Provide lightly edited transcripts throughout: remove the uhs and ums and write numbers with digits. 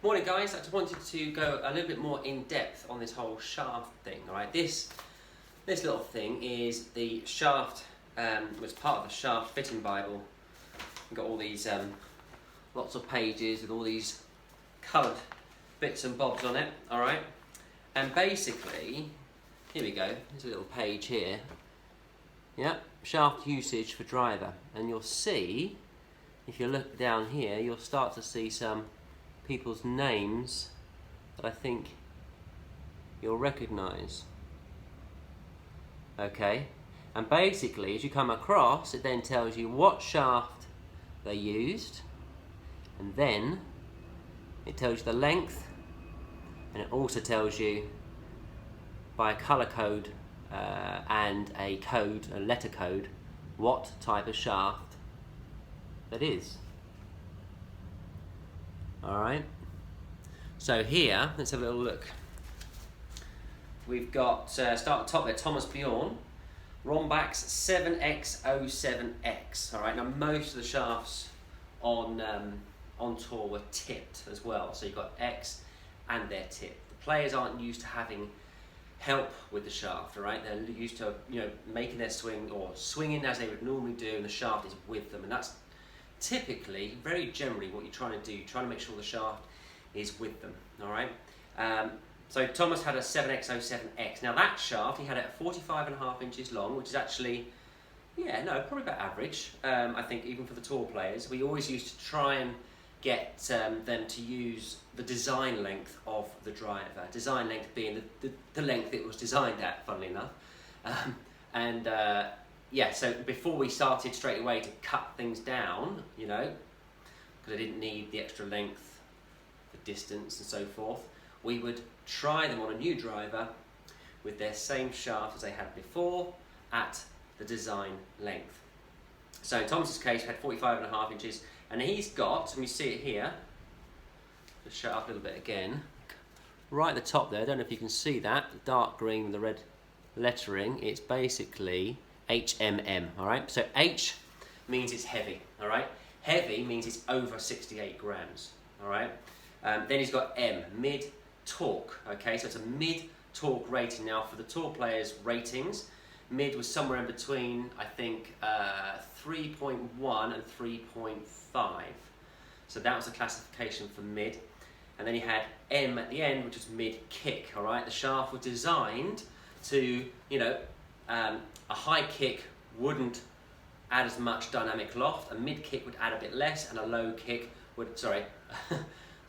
Morning guys, I just wanted to go a little bit more in depth on this whole shaft thing, alright? This little thing is the shaft, was part of the shaft fitting Bible. We've got all these lots of pages with all these coloured bits and bobs on it, alright? And basically, here we go, there's a little page here. Yep, shaft usage for driver. And you'll see, if you look down here, you'll start to see some people's names that I think you'll recognise. Okay, and basically as you come across, it then tells you what shaft they used, and then it tells you the length, and it also tells you by a colour code and a code, a letter code, what type of shaft that is. Alright, so here, let's have a little look. We've got, start at the top there, Thomas Bjorn, Rombax 7X07X. Alright, now most of the shafts on tour were tipped as well, so you've got X and they're tipped. The players aren't used to having help with the shaft, alright? They're used to, making their swing or swinging as they would normally do, and the shaft is with them, and that's typically, very generally, what you're trying to do, trying to make sure the shaft is with them, alright? So Thomas had a 7X07X. Now that shaft, he had it at 45.5 inches long, which is actually, probably about average, I think, even for the tour players. We always used to try and get them to use the design length of the driver. Design length being the length it was designed at, funnily enough. So before we started straight away to cut things down, because I didn't need the extra length, the distance and so forth, we would try them on a new driver with their same shaft as they had before at the design length. So in Thomas's case, we had 45.5 inches, and he's got, and we see it here, just show it up a little bit again, right at the top there, I don't know if you can see that, the dark green with the red lettering, it's basically HMM, alright? So H means it's heavy, alright? Heavy means it's over 68 grams, alright? Then he's got M, mid-torque, okay? So it's a mid-torque rating. Now for the tour players' ratings, mid was somewhere in between, I think, 3.1 and 3.5. So that was the classification for mid. And then he had M at the end, which was mid-kick, alright? The shaft was designed to, a high kick wouldn't add as much dynamic loft, a mid kick would add a bit less, and a low kick would, so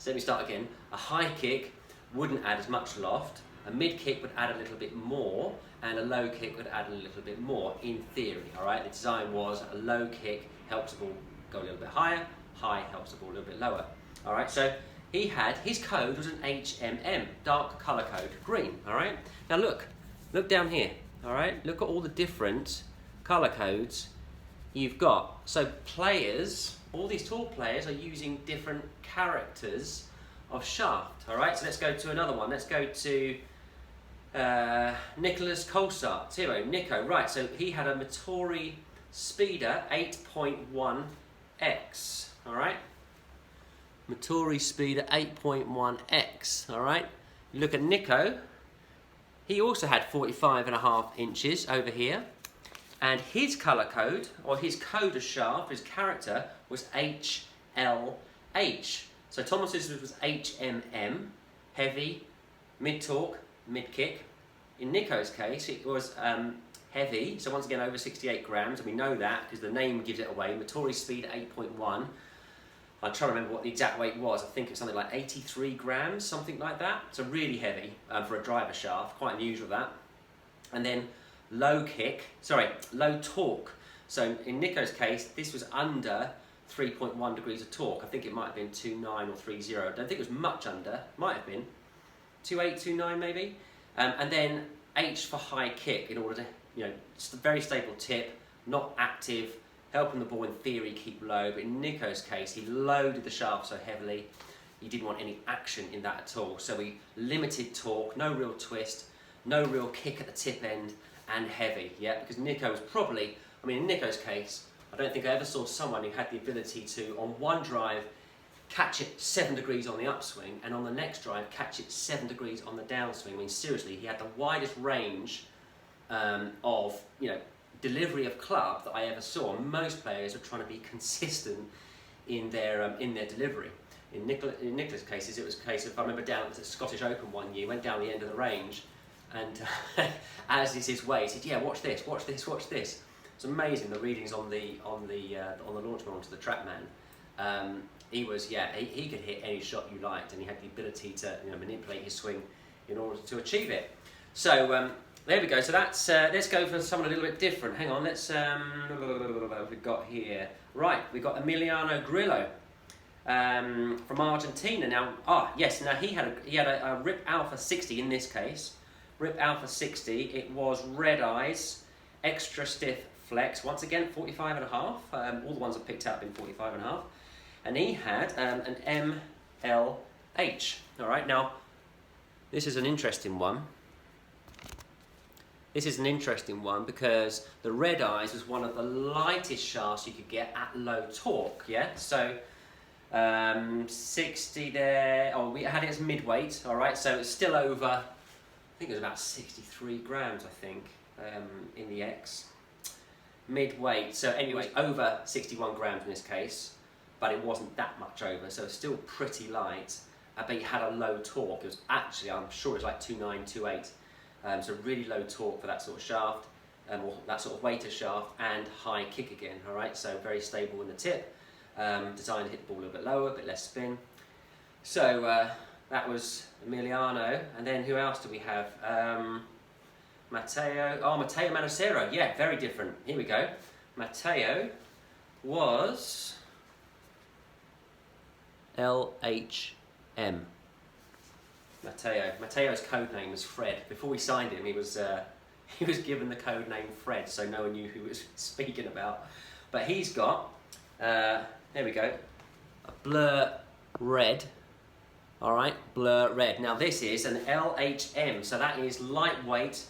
let me start again. A high kick wouldn't add as much loft, a mid kick would add a little bit more, and a low kick would add a little bit more, in theory, alright? The design was a low kick helps the ball go a little bit higher, high helps the ball a little bit lower. Alright, so he had, his code was an HMM, dark colour code, green, alright? Now look down here. Alright, look at all the different colour codes you've got. So players, all these tour players are using different characters of shaft. Alright, so let's go to another one. Let's go to Nicholas Colsart. Here, Nico, right, so he had a Motori Speeder 8.1X. Alright, Motori Speeder 8.1X. Alright, you look at Nico. He also had 45.5 inches over here, and his colour code, or his code of shaft, his character, was HLH. So Thomas's was HMM, heavy, mid-torque, mid-kick. In Nico's case, it was heavy, so once again over 68 grams, and we know that because the name gives it away. Motori Speed 8.1. I'm trying to remember what the exact weight was. I think it's something like 83 grams, something like that. So really heavy for a driver shaft, quite unusual that. And then low torque. So in Nico's case, this was under 3.1 degrees of torque. I think it might have been 2.9 or 3.0. I don't think it was much under. Might have been 2.8, 2.9 maybe. And then H for high kick in order to, just a very stable tip, not active, helping the ball in theory keep low, but in Nico's case, he loaded the shaft so heavily, he didn't want any action in that at all. So he limited torque, no real twist, no real kick at the tip end, and heavy, because Nico was probably, in Nico's case, I don't think I ever saw someone who had the ability to, on one drive, catch it 7 degrees on the upswing, and on the next drive catch it 7 degrees on the downswing. I mean, seriously, he had the widest range of delivery of club that I ever saw. Most players are trying to be consistent in their delivery. In Nicholas' cases, it was a case of, I remember down at the Scottish Open one year, went down the end of the range, and as is his way, he said, "Yeah, watch this, watch this, watch this." It's amazing the readings on the launch onto the TrackMan. He could hit any shot you liked, and he had the ability to manipulate his swing in order to achieve it. So there we go. So that's let's go for someone a little bit different. Hang on, let's what have we got here? Right, we've got Emiliano Grillo from Argentina. Now, he had a Rip Alpha 60 in this case. Rip Alpha 60. It was red eyes, extra stiff flex. Once again, 45.5. All the ones I picked up in 45.5. And he had an MLH. All right, now this is an interesting one. This is an interesting one because the red eyes was one of the lightest shafts you could get at low torque. Yeah, so 60 there. Oh, we had it as mid-weight. All right, so it's still over. I think it was about 63 grams. I think in the X mid-weight. So anyway, over 61 grams in this case. But it wasn't that much over, so it's still pretty light. But he had a low torque. It was actually, I'm sure it was like 2.9, 2.8. So really low torque for that sort of shaft, or that sort of weighted shaft, and high kick again. All right, so very stable in the tip. Designed to hit the ball a little bit lower, a bit less spin. So that was Emiliano, and then who else do we have? Matteo Manacero. Yeah, very different. Here we go. Matteo was LHM. Matteo's code name was Fred. Before we signed him, he was given the code name Fred, so no one knew who he was speaking about. But he's got, there we go, a Blur Red. All right, Blur Red. Now this is an LHM, so that is lightweight.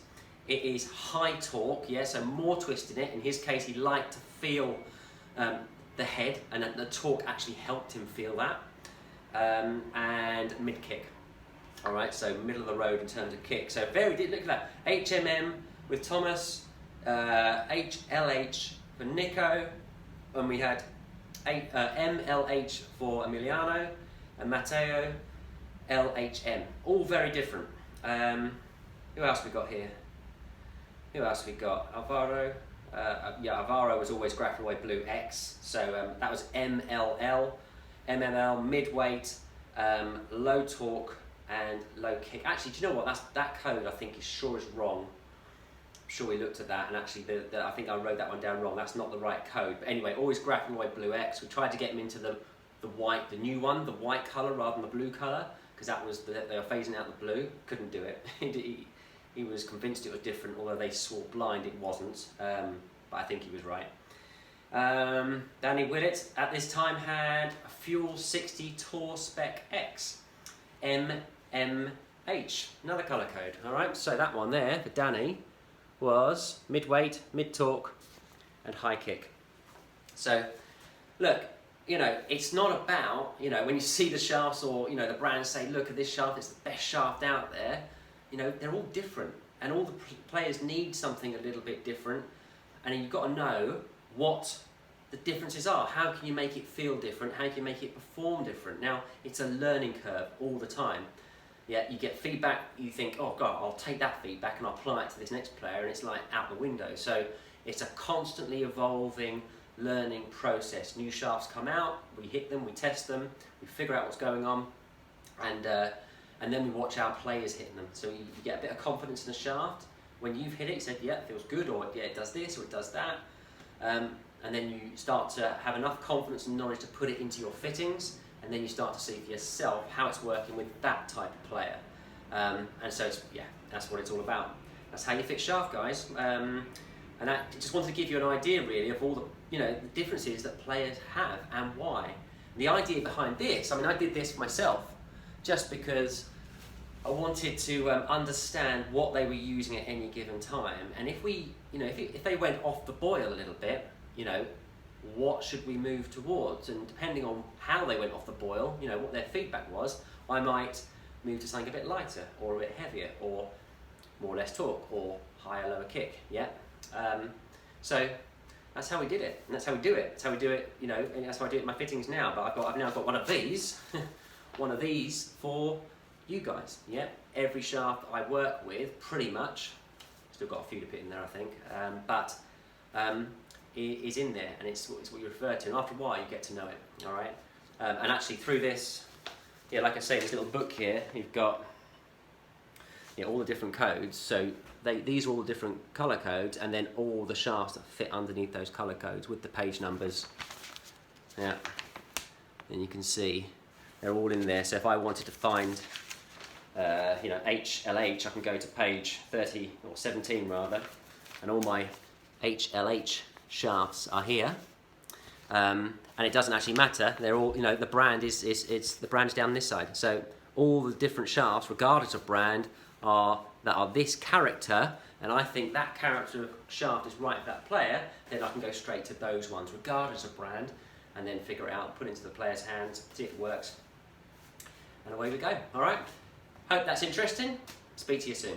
It is high torque, yeah, so more twist in it. In his case, he liked to feel the head, and the torque actually helped him feel that. And mid kick. All right, so middle of the road in terms of kick. So very, look at that. HMM with Thomas, HLH for Nico, and we had MLH for Emiliano, and Matteo, LHM. All very different. Who else we got here? Who else we got? Alvaro. Alvaro was always Graphite White Blue X. So that was MLL, MML, midweight, low torque, and low kick. Actually, do you know what? That code I think is wrong. I'm sure we looked at that, and actually I think I wrote that one down wrong. That's not the right code. But anyway, always Graphite White Blue X. We tried to get him into the white, the new one, the white colour rather than the blue colour, because that was they were phasing out the blue. Couldn't do it. He was convinced it was different, although they swore blind it wasn't. But I think he was right. Danny Willett at this time had a Fuel 60 Tour Spec X, MMH, another colour code. All right, so that one there for Danny was mid-weight, mid-torque, and high kick. So, look, it's not about, when you see the shafts or, the brands say, look at this shaft, it's the best shaft out there. They're all different, and all the players need something a little bit different, and you've got to know what the differences are. How can you make it feel different? How can you make it perform different? Now, it's a learning curve all the time. Yeah, you get feedback, you think, oh God, I'll take that feedback and I'll apply it to this next player, and it's like out the window. So it's a constantly evolving learning process. New shafts come out, we hit them, we test them, we figure out what's going on, and then we watch our players hitting them. So you get a bit of confidence in the shaft. When you've hit it, you said, yeah, it feels good, or yeah, it does this, or it does that. And then you start to have enough confidence and knowledge to put it into your fittings, and then you start to see for yourself how it's working with that type of player. And so, that's what it's all about. That's how you fix shaft, guys. And I just wanted to give you an idea, really, of all the differences that players have and why. The idea behind this, I did this for myself just because I wanted to understand what they were using at any given time, and if we, if they went off the boil a little bit, what should we move towards, and depending on how they went off the boil, you know, what their feedback was, I might move to something a bit lighter or a bit heavier or more or less torque or higher lower kick. Yeah. So that's how we did it, and that's how we do it. That's how we do it, you know, and that's how I do it in my fittings now. But I've now got one of these, one of these for you guys. Yeah. Every shaft I work with, pretty much, still got a few to put in there, I think, but is in there, and it's what you refer to. And after a while, you get to know it. All right. And actually, through this, yeah, like I say, this little book here, you've got all the different codes. So these are all the different colour codes, and then all the shafts that fit underneath those colour codes with the page numbers. Yeah, and you can see they're all in there. So if I wanted to find, you know, HLH, I can go to page 30 or 17 rather, and all my HLH shafts are here. And it doesn't actually matter. They're all, you know, the brand is the brand is down this side. So all the different shafts, regardless of brand, are this character, and I think that character shaft is right for that player, then I can go straight to those ones, regardless of brand, and then figure it out, put it into the player's hands, see if it works, and away we go. All right. Hope that's interesting. Speak to you soon.